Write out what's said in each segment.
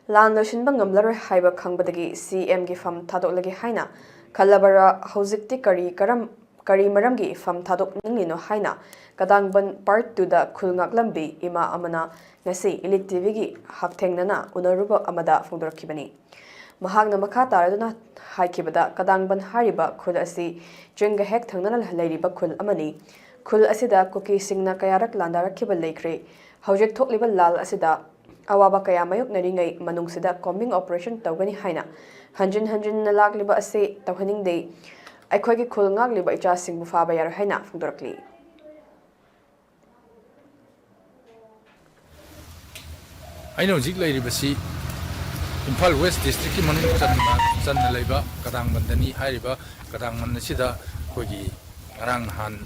Lan loisinba ngamlaroi haiba khangbadagi CM gi fam thadoklage haina khallabara hojikti kari maramgi fam thadokninglino haina kadangban part 2 da khulngak lambi ima amana ngasi ELITETV gi hakthengnana unaruba amada fongdorakibani mahagna makha taraduna haikibada kadangban hariba khul asi jenga hek thangnana leiriba khul amani khul asida koki singna kayarak landarakhiba leikre hojik thokliba lal asida awaba kaya mayok naringai manungsida combing operation tawgani haina hanjin na lakliba ase tawhaning de aikhogi khulngak liba icha singbu faba yar haina fungdorakli aino hojik leiribasi Imphal West District ki manung channa leiba kadangmandani hairiba kadangman sida khogi arang han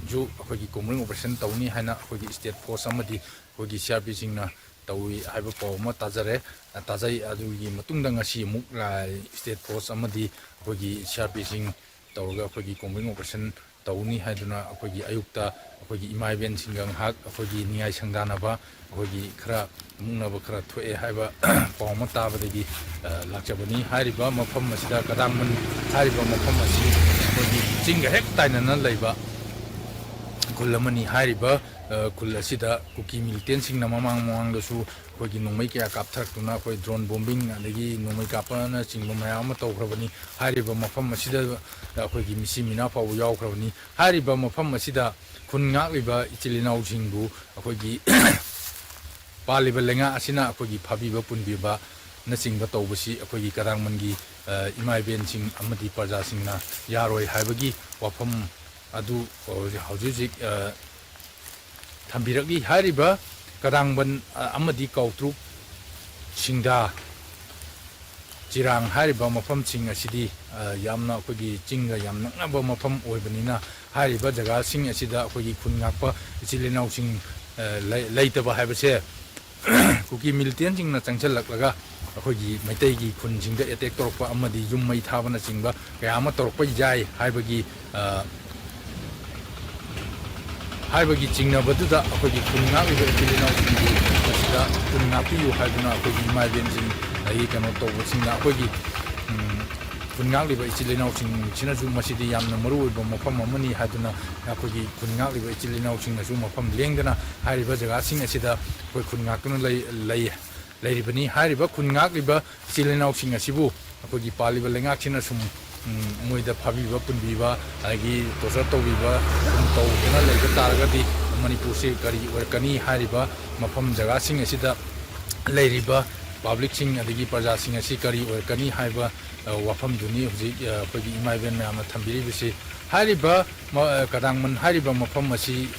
ju khogi combing operation tawni haina khogi state force amadi khogi CRP singna tawi haiba pawma tajare tajai adugi matungda ngasi muk lai state force amadi khogi CRP sing tawga khogi combing operation tawni haiduna khogi ayukta khogi imai ben singang hak khogi ningai sangdanaba khogi khara mungnaba khara thoe haiba pawma tabadagi lakchabani hariba mafam masida kadangman hariba mafam asi khogi jinga hek tainana leiba kulamani hariba kul asida kuki militant sing na mamang da su khogi nongmai kya kapthak tuna khoi drone bombing adagi nongmai kapana chingba mayam tawkrabani hariba mafam asida khogi misi mina paw yawkrabani hariba mafam asida khunngak liba ichilinau singbu khogi paliba lenga asina khogi phabiba punbiba na chingba tawbasi khogi kadangmangi imai ben sing amadi parja singna yaroi haibagi wafam adu hojik Thambiragi hariba kadangban amadi kautruk singda jirang hariba mafam sing asidi yamna khogi chinga yamna ngaba mafam oibanina hariba jaga sing asida khogi khungakpa ichilinau sing leitaba haibase kuki militant sing na changchalaklaga khogi maitai gi khun singda attack torpa amadi yum mai thabana singba kayama torpa jai haibagi haibagi chingna baduda akogi khunna bi bilina sida khunna piu haibuna akogi mai benjin ai kano to singna akogi khunna liba ichilina sing china ju masidi yamna maru bo mafam amani haduna akogi khunna liba ichilina sing na ju mafam lengdana hariba jaga sing asida koi khunna kun leiribani hariba khunna liba ichilina sing asibu akogi paliba lenga china sum moida phabiba punbiba agi tosa tobiba tawdana leiga taragadi Manipur se kari workani hariba mafam jaga sing asida leiriba public sing adigi praja sing asi kari workani haiba wafam duni hoji khogi imai ben mayam thambiri bisi hariba kadangman hariba mafam asi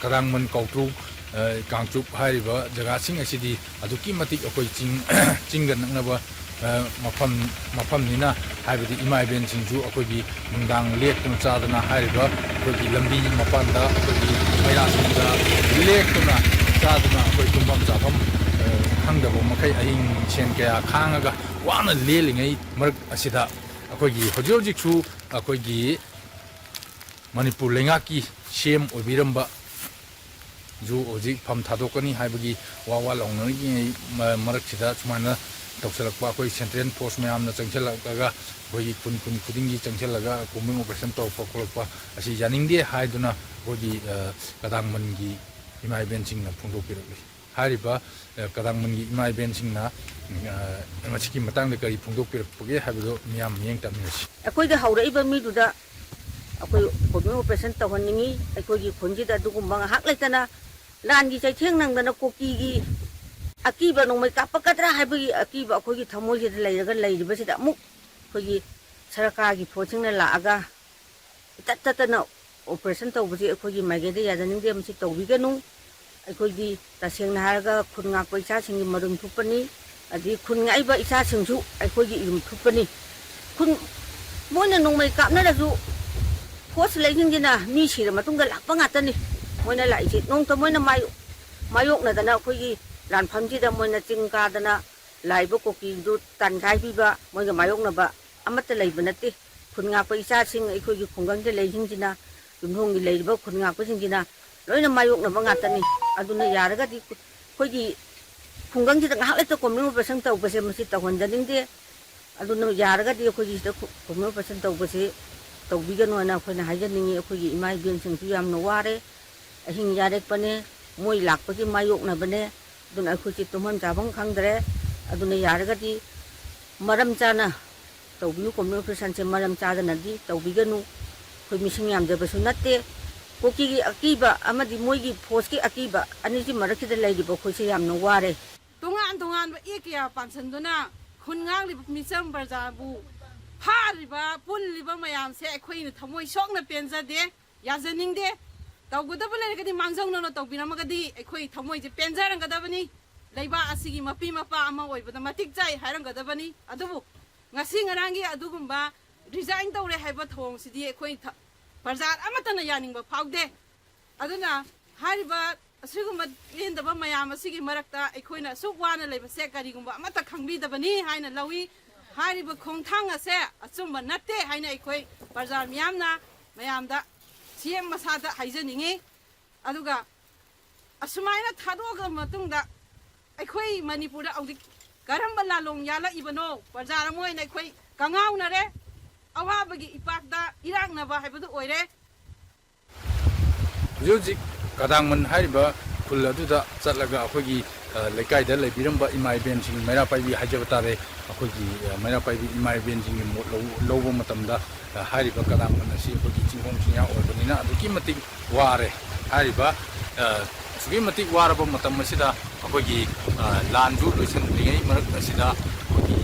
kadangman kautru kangchup hariba jaga sing asidi aduki matik akoi chinggan naba mafam nina haibadi imai ben singju akogi mungdang lektuna chadana hariba akogi lambi mapanda akogi maira singda lektuna chadana akoi tumbam chafam khangdabo makai aing chen kaya khangaga wana lelingai marak asida akogi hojik su akogi Manipur lengaki shem obiramba ju hojik pham thadokani haibagi wawa longnagi marak sida sumana tawsalakpa koi central force mayamna changchalakaga koi kun khudingi changchalaga combing operation tawpa kolpa asi janingde haiduna koi kadangmangi imai benching na phungdokirali hariba kadangmangi imai benching na machiki matang de kari phungdokirapge habido miyam yeng tamnasi akoi ga hauraiba miduda akoi combing operation tawhaningi akoi gi khonjida dugumba hak laitana langi chaitheng nangdana koki gi akiba nongmai kapakadra haibagi akiba akogi thamoji leiraga leiribasida amuk khogi sarkar gi phosingna laaga tattatana operation tawbasi akogi magede yajaningde amsi tawbiganu akogi tasengna haraga khunga paisa singi marum thupani adi khungaiba isa singju akogi irum thupani khun moina nongmai kapna rasu phos leijingina mi sira matunga lakpa ngatani moina laiji nongta moina mayok na dana akogi lan phamjida moina chingka dana laiba koki du tan khai biba moiga mayokna ba amata leiba nate khunga paisa sing aikogi khungang de leijingina dumhongi leiba khunga pa singina loina mayokna ba ngatani aduna yaraga di khogi ꯈꯨꯡꯒꯪꯁꯤꯗ ꯉꯥꯏꯍꯥꯛ ꯂꯩꯇ ꯀꯣꯝꯃꯤꯡ operation ꯇꯧꯕꯁꯦ ꯃꯁꯤ ꯇꯧꯍꯟꯖꯅꯤꯡꯗꯦ ꯑꯗꯨꯅ ꯌꯥꯔꯒꯗꯤ ꯑꯩꯈꯣꯏꯒꯤ ꯁꯤꯗ ꯀꯣꯝꯃꯤꯡ operation ꯇꯧꯕꯁꯤ ꯇꯧꯕꯤꯒꯅꯨ ꯍꯥꯏꯅ ꯑꯩꯈꯣꯏꯅ ꯍꯥꯏꯖꯅꯤꯡꯉꯤ ꯑꯩꯈꯣꯏꯒꯤ ꯏꯃꯥ ꯏꯕꯦꯟꯁꯤꯡꯁꯨ ꯌꯥꯝꯅ ꯋꯥꯔꯦ ꯑꯍꯤꯡ ꯌꯥꯔꯦꯛꯄꯅꯦ ꯃꯣꯏ ꯂꯥꯛꯄꯒꯤ ꯃꯥꯌꯣꯛꯅꯕꯅꯦ ꯑꯗꯨꯅ ꯑꯩꯈꯣꯏꯁꯤ ꯇꯨꯝꯐꯝ ꯆꯥꯐꯝ ꯈꯪꯗ꯭ꯔꯦ ꯑꯗꯨꯅ ꯌꯥꯔꯒꯗꯤ ꯃꯔꯝ ꯆꯥꯅ ꯇꯧꯕꯤꯌꯨ ꯀꯣꯝꯃꯤꯡ ꯑꯣꯄꯔꯦꯁꯟꯁꯦ ꯃꯔꯝ ꯆꯥꯗꯅꯗꯤ ꯇꯧꯕꯤꯒꯅꯨ ꯑꯩꯈꯣꯏ ꯃꯤꯁꯤꯡ ꯌꯥꯝꯖꯕꯁꯨ ꯅꯠꯇꯦ ꯀꯣꯀꯤꯒꯤ ꯑꯀꯤꯕ ꯑꯃꯗꯤ ꯃꯣꯏꯒꯤ ꯐꯣꯔꯁꯀꯤ ꯑꯀꯤꯕ ꯑꯅꯤꯁꯤ ꯃꯔꯛꯁꯤꯗ ꯂꯩꯔꯤꯕ ꯑꯩꯈꯣꯏꯁꯦ ꯌꯥꯝꯅ ꯋꯥꯔꯦ ꯇꯣꯉꯥꯟ ꯇꯣꯉꯥꯟꯕ ꯀꯌꯥ ꯄꯥꯟꯁꯤꯟꯗꯨꯅ ꯈꯨꯟ ꯉꯥꯛꯂꯤꯕ ꯃꯤꯆꯝ ꯄ꯭ꯔꯖꯥꯕꯨ ꯐꯥꯔꯤꯕ ꯄꯨꯜꯂꯤꯕ ꯃꯌꯥꯝꯁꯦ ꯑꯩꯈꯣꯏꯅ ꯊꯃꯣꯏ ꯁꯣꯛꯅ ꯄꯦꯟꯖꯗꯦ ꯌꯥꯖꯅꯤꯡꯗꯦ ꯇꯧꯒꯗꯕ ꯂꯩꯔꯒꯗꯤ ꯃꯥꯡꯖꯧꯅꯅ ꯇꯧꯕꯤꯔꯝꯃꯒꯗꯤ ꯑꯩꯈꯣꯏ ꯊꯃꯣꯏꯁꯦ ꯄꯦꯟꯖꯔꯝꯒꯗꯕꯅꯤ ꯂꯩꯕꯥꯛ ꯑꯁꯤꯒꯤ ꯃꯄꯤ ꯃꯄꯥ ꯑꯃ ꯑꯣꯏꯕꯗ ꯃꯇꯤꯛ ꯆꯥꯏ ꯍꯥꯏꯔꯝꯒꯗꯕꯅꯤ ꯑꯗꯨꯕꯨ ꯉꯁꯤ ꯉꯔꯥꯡꯒꯤ ꯑꯗꯨꯒꯨꯝꯕ ꯔꯤꯖꯥꯏꯟ ꯇꯧꯔꯦ ꯍꯥꯏꯕ ꯊꯧꯑꯣꯡꯁꯤꯗꯤ ꯑꯩꯈꯣই ꯄ꯭ꯔꯖꯥ ꯑꯃꯠꯇꯅ ꯌꯥꯅꯤꯡꯕ ꯐꯥꯎꯗꯦ ꯑꯗꯨꯅ ꯍꯥꯏꯔꯤꯕ ꯑꯁꯤꯒꯨꯝꯕ ꯄꯦꯟꯗꯕ ꯃꯌꯥꯝ ꯑꯁꯤꯒꯤ ꯃꯔꯛꯇ ꯑꯩꯈꯣꯏꯅ ꯑꯁꯨꯛ ꯋꯥꯅ ꯂꯩꯕꯁꯦ ꯀꯔꯤꯒꯨꯝꯕ ꯑꯃꯠꯇ ꯈꯪꯕꯤꯗꯕꯅꯤ ꯍꯥꯏꯅ ꯂꯧꯏ ꯍꯥꯏꯔꯤꯕ ꯈꯣꯡꯊꯥꯡ ꯑꯁꯦ ꯑꯆꯨꯝꯕ ꯅꯠꯇꯦ ꯍꯥꯏꯅ ꯑꯩꯈꯣꯏ ꯄ꯭ꯔꯖꯥ ꯃꯤꯌꯥꯝꯅ ꯃꯌꯥꯝꯗ ꯁꯤಎಂ ꯃꯁꯥꯗ ꯍꯥꯏꯖꯅꯤꯡꯉꯤ ꯑꯗꯨꯒ ꯑꯁꯨꯃꯥꯏꯅ ꯊꯥꯗꯣꯛꯑꯕ ꯃꯇꯨꯡꯗ ꯑꯩꯈꯣꯏ ꯃꯅꯤꯄꯨꯔꯗ ꯍꯧꯖꯤꯛ ꯀꯔꯝꯕ ꯂꯥꯂꯣꯡ ꯌꯥꯜꯂꯛꯏꯕꯅꯣ ꯄ꯭ꯔꯖꯥ ꯑꯃ ꯑꯣꯏꯅ ꯑꯩꯈꯣꯏ ꯀꯉꯥꯎꯅꯔꯦ ꯑꯋꯥꯕꯒꯤ ꯏꯄꯥꯛꯇ ꯏꯔꯥꯛꯅꯕ ꯍꯥꯏꯕꯗꯨ ꯑꯣꯏꯔꯦ ꯍꯧꯖꯤꯛ ꯀꯗꯥꯡꯃꯟ ꯍꯥꯏꯔꯤꯕ ꯈꯨꯜ ꯑꯗꯨꯗ ꯆꯠꯂꯒ ꯑꯩꯈꯣꯏꯒꯤ ꯂꯩꯀꯥꯏꯗ ꯂꯩꯕꯤꯔꯝꯕ ꯏꯃꯥ ꯏꯕꯦꯟꯁꯤꯡ ꯃꯩꯔꯥ ꯄꯥꯏꯕꯤ ꯍꯥꯏꯖꯕ ꯇꯥꯔꯦ ꯑꯩꯈꯣꯏꯒꯤ ꯃꯩꯔꯥ ꯄꯥꯏꯕꯤ ꯏꯃꯥ ꯏꯕꯦꯟꯁꯤꯡꯒꯤ ꯃꯣꯠ ꯂꯧꯕ ꯃꯇꯝꯗ ꯍꯥꯏꯔꯤꯕ ꯀꯗꯥꯡꯃꯟ ꯑꯁꯤ ꯑꯩꯈꯣꯏꯒꯤ ꯆꯤꯡꯈꯣꯡ ꯆꯤꯡꯌꯥ ꯑꯣꯏꯕꯅꯤꯅ ꯑꯗꯨꯛꯀꯤ ꯃꯇꯤꯛ ꯋꯥꯔꯦ ꯍꯥꯏꯔꯤꯕ ꯑꯁꯨꯛꯀꯤ ꯃꯇꯤꯛ ꯋꯥꯔꯕ ꯃꯇꯝ ꯑꯁꯤꯗ ꯑꯩꯈꯣꯏꯒꯤ ꯂꯥꯟꯁꯨ ꯂꯣꯏꯁꯤꯟꯗ꯭ꯔꯤꯉꯩ ꯃꯔꯛ ꯑꯁꯤꯗ ꯑꯩꯈꯣꯏꯒꯤ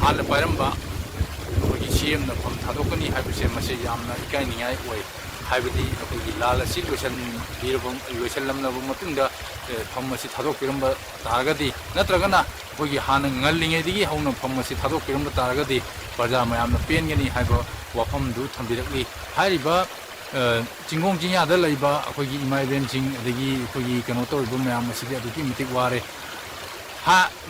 ꯍꯥꯟꯅ ꯄꯥꯏꯔꯝꯕ ꯑꯩꯈꯣꯏꯒꯤ ꯁꯤएमꯅ ꯐꯝ ꯊꯥꯗꯣꯛꯀꯅꯤ ꯍꯥꯏꯕꯁꯦ ꯃꯁꯤ ꯌꯥꯝꯅ ꯏꯀꯥꯏꯅꯤꯡꯉꯥꯏ ꯑꯣꯏ ꯍꯥꯏꯕꯗꯤ ꯑꯩꯈꯣꯏꯒꯤ ꯂꯥꯜ ꯑꯁꯤ ꯂꯣꯏꯁꯤꯜꯂꯝꯂꯕ ꯃꯇꯨꯡꯗ ꯐꯝ ꯑꯁꯤ ꯊꯥꯗꯣꯛꯄꯤꯔꯝꯕ ꯇꯥꯔꯒꯗꯤ ꯅꯠꯇ꯭ꯔꯒꯅ ꯑꯩꯈꯣꯏꯒꯤ ꯍꯥꯟꯅ ꯉꯜꯂꯤꯉꯩꯗꯒꯤ ꯍꯧꯅ ꯐꯝ ꯑꯁꯤ ꯊꯥꯗꯣꯛꯄꯤꯔꯝꯕ ꯇꯥꯔꯒꯗꯤ ꯄ꯭ꯔꯖꯥ ꯃꯌꯥꯝꯅ ꯄꯦꯟꯒꯅꯤ ꯍꯥꯏꯕ ꯋꯥꯐꯝꯗꯨ ꯊꯝꯕꯤꯔꯛꯂꯤ ꯍꯥꯏꯔꯤꯕ ꯆꯤꯡꯈꯣꯡ ꯆꯤꯡꯌꯥꯗ ꯂꯩꯕ ꯑꯩꯈꯣꯏꯒꯤ ꯏꯃꯥ ꯏꯕꯦꯟꯁꯤꯡ ꯑꯗꯒꯤ ꯑꯩꯈꯣꯏꯒꯤ ꯀꯩꯅꯣ ꯇꯧꯔꯤꯕ ꯃꯌꯥꯝ ꯑꯁꯤꯗꯤ ꯑꯗꯨꯛꯀꯤ ꯃꯇꯤꯛ ꯋꯥꯔꯦ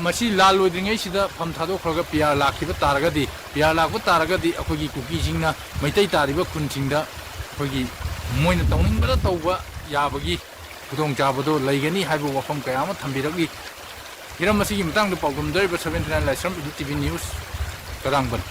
ꯃꯁꯤ ꯂꯥꯜ ꯂꯣꯏꯗ꯭ꯔꯤꯉꯩꯁꯤꯗ ꯐꯝ ꯊꯥꯗꯣꯛꯈ꯭ꯔꯒ ꯄꯤꯌꯥꯔ ꯂꯥꯛꯈꯤꯕ ꯇꯥꯔꯒꯗꯤ ꯄꯤꯌꯥꯔ ꯂꯥꯛꯄ ꯇꯥꯔꯒꯗꯤ ꯑꯩꯈꯣꯏꯒꯤ ꯀꯨꯀꯤꯁꯤꯡꯅ ꯃꯩꯇꯩ ꯇꯥꯔꯤꯕ ꯈꯨꯟꯁꯤꯡꯗ ꯑꯩꯈꯣꯏꯒꯤ ꯃꯣꯏꯅ ꯇꯧꯅꯤꯡꯕꯗ ꯇꯧꯕ ꯌꯥꯕꯒꯤ ꯈꯨꯗꯣꯡꯆꯥꯕꯗꯣ ꯂꯩꯒꯅꯤ ꯍꯥꯏꯕ ꯋꯥꯐꯝ ꯀꯌꯥ ꯑꯃ ꯊꯝꯕꯤꯔꯛꯂꯤ ꯍꯤꯔꯝ ꯑꯁꯤꯒꯤ ꯃꯇꯥꯡꯗ ꯄꯥꯎꯗꯝꯖꯔꯤꯕ 79 ꯂꯥꯏꯁ꯭ꯔꯝ ELITETV ꯅ꯭ꯌꯨꯁ ꯀꯗꯥꯡꯕꯟ